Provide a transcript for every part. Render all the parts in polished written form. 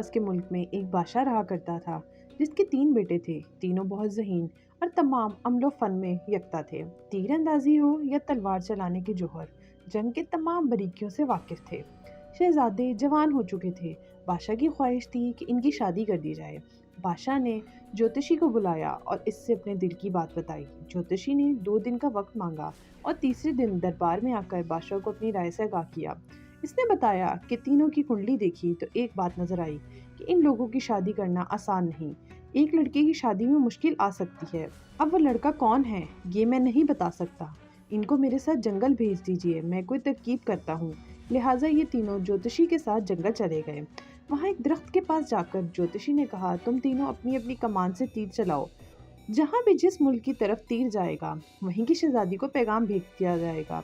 پاس کے ملک میں ایک بادشاہ رہا کرتا تھا جس کے 3 بیٹے تھے۔ تینوں بہت ذہین اور تمام عمل و فن میں یکتا تھے۔ تیر اندازی ہو یا تلوار چلانے کے جوہر، جنگ کے تمام باریکیوں سے واقف تھے۔ شہزادے جوان ہو چکے تھے۔ بادشاہ کی خواہش تھی کہ ان کی شادی کر دی جائے۔ بادشاہ نے جوتشی کو بلایا اور اس سے اپنے دل کی بات بتائی۔ جوتشی نے 2 دن کا وقت مانگا اور تیسرے دن دربار میں آ کر بادشاہ کو اپنی رائے سے آگاہ کیا۔ اس نے بتایا کہ تینوں کی کنڈلی دیکھی تو ایک بات نظر آئی کہ ان لوگوں کی شادی کرنا آسان نہیں۔ ایک لڑکے کی شادی میں مشکل آ سکتی ہے۔ اب وہ لڑکا کون ہے یہ میں نہیں بتا سکتا۔ ان کو میرے ساتھ جنگل بھیج دیجیے، میں کوئی ترکیب کرتا ہوں۔ لہٰذا یہ تینوں جوتشی کے ساتھ جنگل چلے گئے۔ وہاں ایک درخت کے پاس جا کر جوتشی نے کہا، تم تینوں اپنی اپنی کمان سے تیر چلاؤ۔ جہاں بھی جس ملک کی طرف تیر جائے گا وہیں کی شہزادی کو پیغام بھیج دیا جائے گا۔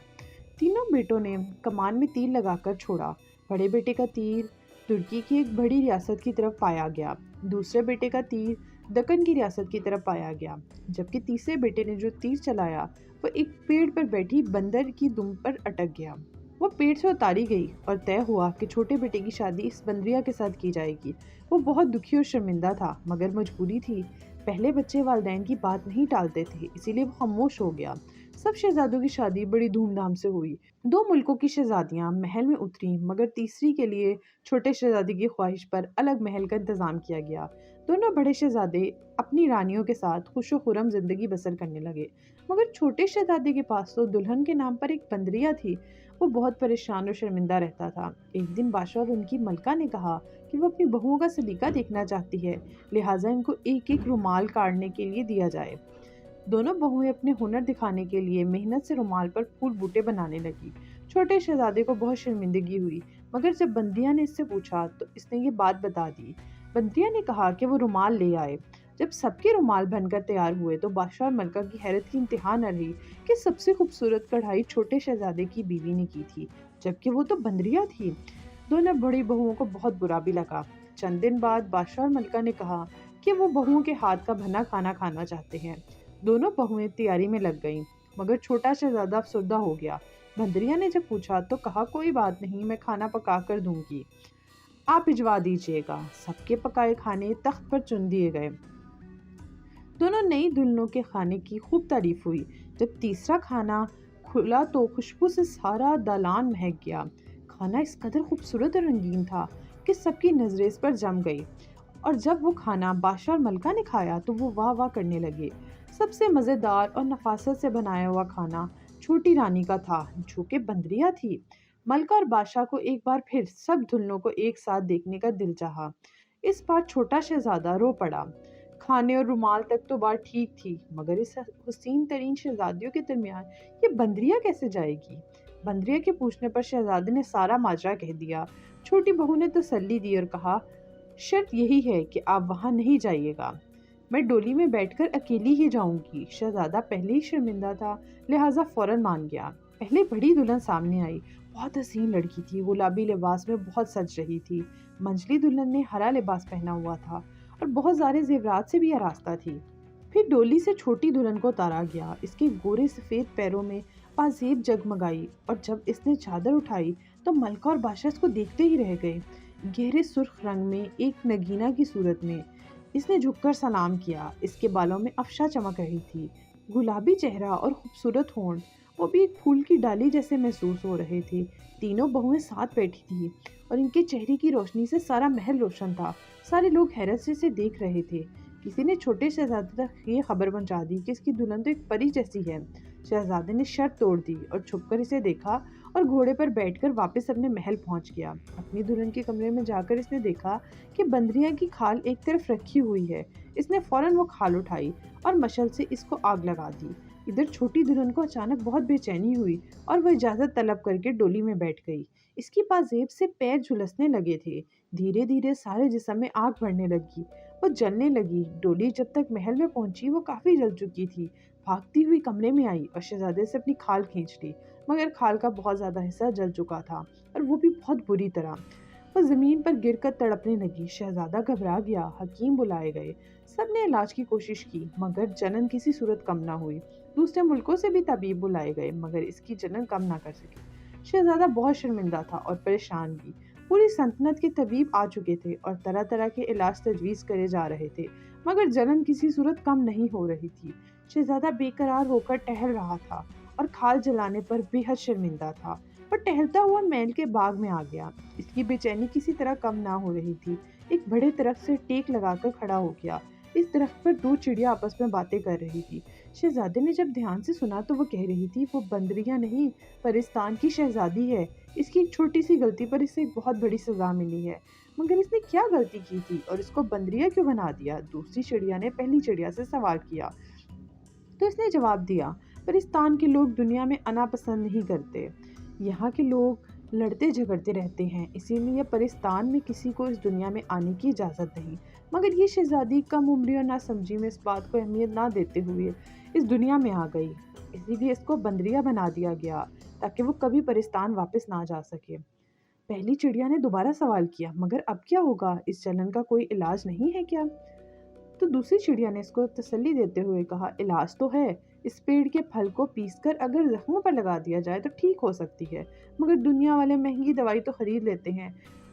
تینوں بیٹوں نے کمان میں تیر لگا کر چھوڑا۔ بڑے بیٹے کا تیر ترکی کی ایک بڑی ریاست کی طرف پایا گیا، دوسرے بیٹے کا تیر دکن کی ریاست کی طرف پایا گیا، جبکہ تیسرے بیٹے نے جو تیر چلایا وہ ایک پیڑ پر بیٹھی بندر کی دم پر اٹک گیا۔ وہ پیڑ سے اتاری گئی اور طے ہوا کہ چھوٹے بیٹے کی شادی اس بندریا کے ساتھ کی جائے گی۔ وہ بہت دکھی اور شرمندہ تھا مگر مجبوری تھی۔ پہلے بچے والدین کی بات نہیں ٹالتے تھے، اسی لیے وہ خاموش ہو گیا۔ سب شہزادوں کی شادی بڑی دھوم دھام سے ہوئی۔ 2 ملکوں کی شہزادیاں محل میں اتریں مگر تیسری کے لیے چھوٹے شہزادے کی خواہش پر الگ محل کا انتظام کیا گیا۔ دونوں بڑے شہزادے اپنی رانیوں کے ساتھ خوش و خرم زندگی بسر کرنے لگے، مگر چھوٹے شہزادے کے پاس تو دلہن کے نام پر ایک بندریا تھی۔ وہ بہت پریشان اور شرمندہ رہتا تھا۔ ایک دن بادشاہ اور ان کی ملکہ نے کہا کہ وہ اپنی بہوؤں کا سلیقہ دیکھنا چاہتی ہے، لہٰذا ان کو ایک ایک رومال کاٹنے کے لیے دیا جائے۔ دونوں بہویں اپنے ہنر دکھانے کے لیے محنت سے رومال پر پھول بوٹے بنانے لگی۔ چھوٹے شہزادے کو بہت شرمندگی ہوئی مگر جب بندریا نے اس سے پوچھا تو اس نے یہ بات بتا دی۔ بندریا نے کہا کہ وہ رومال لے آئے۔ جب سب کے رومال بن کر تیار ہوئے تو بادشاہ اور ملکہ کی حیرت کی انتہا نہ رہی کہ سب سے خوبصورت کڑھائی چھوٹے شہزادے کی بیوی نے کی تھی، جبکہ وہ تو بندریا تھی۔ دونوں بڑی بہوؤں کو بہت برا بھی لگا۔ چند دن بعد بادشاہ اور ملکہ نے کہا کہ وہ بہوؤں کے ہاتھ کا بنا کھانا کھانا چاہتے ہیں۔ دونوں بہویں تیاری میں لگ گئیں مگر چھوٹا شہزادہ افسردہ ہو گیا۔ بندریا نے جب پوچھا تو کہا، کوئی بات نہیں، میں کھانا پکا کر دوں گی، آپ بھجوا دیجیے گا۔ سب کے پکائے کھانے تخت پر چن دیے گئے۔ دونوں نئی دلہنوں کے کھانے کی خوب تعریف ہوئی۔ جب تیسرا کھانا کھلا تو خوشبو سے سارا دالان مہک گیا۔ کھانا اس قدر خوبصورت اور رنگین تھا کہ سب کی نظریں اس پر جم گئی، اور جب وہ کھانا بادشاہ اور ملکہ نے کھایا تو وہ واہ واہ کرنے لگے۔ سب سے مزیدار اور نفاست سے بنایا ہوا کھانا چھوٹی رانی کا تھا جو کہ بندریا تھی۔ ملکہ اور بادشاہ کو ایک بار پھر سب دلہنوں کو ایک ساتھ دیکھنے کا دل چاہا۔ اس بار چھوٹا شہزادہ رو پڑا۔ کھانے اور رومال تک تو بات ٹھیک تھی مگر اس حسین ترین شہزادیوں کے درمیان یہ بندریا کیسے جائے گی؟ بندریا کے پوچھنے پر شہزادے نے سارا ماجرا کہہ دیا۔ چھوٹی بہو نے تسلی دی اور کہا، شرط یہی ہے کہ آپ وہاں نہیں جائیے گا، میں ڈولی میں بیٹھ کر اکیلی ہی جاؤں گی۔ شہزادہ پہلے ہی شرمندہ تھا لہٰذا فوراً مان گیا۔ پہلے بڑی دلہن سامنے آئی۔ بہت حسین لڑکی تھی، گلابی لباس میں بہت سج رہی تھی۔ منجلی دلہن نے ہرا لباس پہنا ہوا تھا اور بہت سارے زیورات سے بھی آراستہ تھی۔ پھر ڈولی سے چھوٹی دلہن کو اتارا گیا۔ اس کے گورے سفید پیروں میں پازیب جگمگائی اور جب اس نے چادر اٹھائی تو ملکہ اور بادشاہ اس کو دیکھتے ہی رہ گئے۔ گہرے سرخ رنگ میں ایک نگینہ کی صورت میں اس نے جھک کر سلام کیا۔ اس کے بالوں میں افشا چمک رہی تھی، گلابی چہرہ اور خوبصورت ہونٹ وہ بھی ایک پھول کی ڈالی جیسے محسوس ہو رہے تھے۔ تینوں بہویں ساتھ بیٹھی تھی اور ان کے چہرے کی روشنی سے سارا محل روشن تھا۔ سارے لوگ حیرت سے اسے دیکھ رہے تھے۔ کسی نے چھوٹے شہزادے تک یہ خبر پہنچا دی کہ اس کی دلہن تو ایک پری جیسی ہے۔ شہزادے نے شرط توڑ دی اور چھپ کر اسے دیکھا اور گھوڑے پر بیٹھ کر واپس اپنے محل پہنچ گیا۔ اپنی دلہن کے کمرے میں جا کر اس نے دیکھا کہ بندریا کی کھال ایک طرف رکھی ہوئی ہے۔ اس نے فوراً وہ کھال اٹھائی اور مشعل سے اس کو آگ لگا دی۔ ادھر چھوٹی دلہن کو اچانک بہت بے چینی ہوئی اور وہ اجازت طلب کر کے ڈولی میں بیٹھ گئی۔ اس کی پازیب سے پیر جھلسنے لگے تھے۔ دھیرے دھیرے سارے جسم میں آگ بڑھنے لگی، وہ جلنے لگی۔ ڈولی جب تک محل میں پہنچی وہ کافی جل چکی تھی۔ بھاگتی ہوئی کمرے میں آئی اور شہزادے سے اپنی کھال کھینچ لی مگر کھال کا بہت زیادہ حصہ جل چکا تھا اور وہ بھی بہت بری طرح۔ وہ زمین پر گر کر تڑپنے لگی۔ شہزادہ گھبرا گیا۔ حکیم بلائے گئے، سب نے علاج کی کوشش کی مگر جنن کسی صورت کم نہ ہوئی۔ دوسرے ملکوں سے بھی طبیب بلائے گئے مگر اس کی جنن کم نہ کر سکے۔ شہزادہ بہت شرمندہ تھا اور پریشان بھی۔ پوری سلطنت کے طبیب آ چکے تھے اور طرح طرح کے علاج تجویز کرے جا رہے تھے، مگر جلن کسی صورت کم نہیں ہو رہی تھی۔ شہزادہ بے قرار ہو کر ٹہل رہا تھا اور کھال جلانے پر بے حد شرمندہ تھا۔ پر ٹہلتا ہوا محل کے باغ میں آ گیا۔ اس کی بے چینی کسی طرح کم نہ ہو رہی تھی۔ ایک بڑے درخت سے ٹیک لگا کر کھڑا ہو گیا۔ اس درخت پر دو چڑیا آپس میں باتیں کر رہی تھی۔ شہزادے نے جب دھیان سے سنا تو وہ کہہ رہی تھی، وہ بندریاں نہیں، پرستان کی شہزادی ہے۔ اس کی ایک چھوٹی سی غلطی پر اسے ایک بہت بڑی سزا ملی ہے۔ مگر اس نے کیا غلطی کی تھی اور اس کو بندریا کیوں بنا دیا؟ دوسری چڑیا نے پہلی چڑیا سے سوال کیا تو اس نے جواب دیا، پرستان کے لوگ دنیا میں انا پسند نہیں کرتے۔ یہاں کے لوگ لڑتے جھگڑتے رہتے ہیں، اسی لیے پرستان میں کسی کو اس دنیا میں آنے کی اجازت نہیں۔ مگر یہ شہزادی کم عمری اور نہ سمجھی میں اس بات کو اہمیت نہ دیتے ہوئے اس دنیا میں آ گئی، اسی لیے اس کو بندریا بنا دیا گیا تاکہ وہ کبھی پرستان واپس نہ جا سکے۔ پہلی چڑیا نے دوبارہ سوال کیا، مگر اب کیا ہوگا؟ اس جلن کا کوئی علاج نہیں ہے کیا؟ تو دوسری چڑیا نے اس کو تسلی دیتے ہوئے کہا، علاج تو ہے، اس پیڑ کے پھل کو پیس کر اگر زخموں پر لگا دیا جائے تو ٹھیک ہو سکتی ہے، مگر دنیا والے مہنگی دوائی تو خرید لیتے ہیں،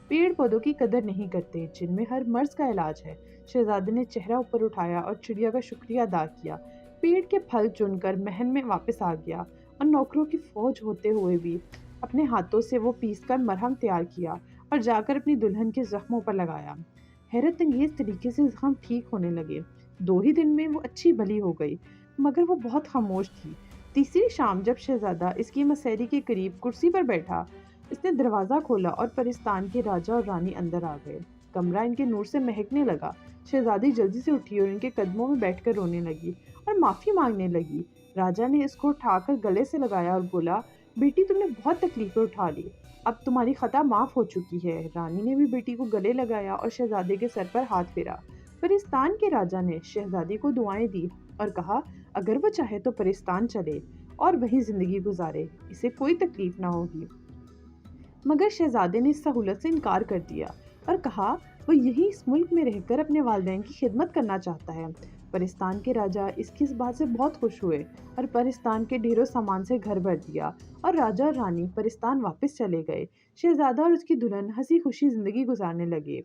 پیڑ پودوں کی قدر نہیں کرتے جن میں ہر مرض کا علاج ہے۔ شہزادے نے چہرہ اوپر اٹھایا اور چڑیا کا شکریہ ادا کیا، پیڑ کے پھل چن کر محل میں واپس آ گیا اور نوکروں کی فوج ہوتے ہوئے بھی اپنے ہاتھوں سے وہ پیس کر مرہم تیار کیا اور جا کر اپنی دلہن کے زخموں پر لگایا۔ حیرت انگیز طریقے سے زخم ٹھیک ہونے لگے۔ 2 ہی دن میں وہ اچھی بھلی ہو گئی، مگر وہ بہت خاموش تھی۔ تیسری شام جب شہزادہ اس کی مسیری کے قریب کرسی پر بیٹھا، اس نے دروازہ کھولا اور پرستان کے راجہ اور رانی اندر آ گئے۔ کمرہ ان کے نور سے مہکنے لگا۔ شہزادی جلدی سے اٹھی اور ان کے قدموں میں بیٹھ کر رونے لگی اور معافی مانگنے لگی۔ راجہ نے اس کو اٹھا کر گلے سے لگایا اور بولا، بیٹی تم نے بہت تکلیفیں اٹھا لی، اب تمہاری خطا معاف ہو چکی ہے۔ رانی نے بھی بیٹی کو گلے لگایا اور شہزادے کے سر پر ہاتھ پھیرا۔ پرستان کے راجہ نے شہزادی کو دعائیں دی اور کہا، اگر وہ چاہے تو پرستان چلے اور وہیں زندگی گزارے، اسے کوئی تکلیف نہ ہوگی۔ مگر شہزادے نے اس سہولت سے انکار کر دیا اور کہا وہ یہی اس ملک میں رہ کر اپنے والدین کی خدمت کرنا چاہتا ہے۔ پرستان کے راجہ اس کی اس بات سے بہت خوش ہوئے اور پرستان کے ڈھیروں سامان سے گھر بھر دیا اور راجہ اور رانی پرستان واپس چلے گئے۔ شہزادہ اور اس کی دلہن ہنسی خوشی زندگی گزارنے لگے۔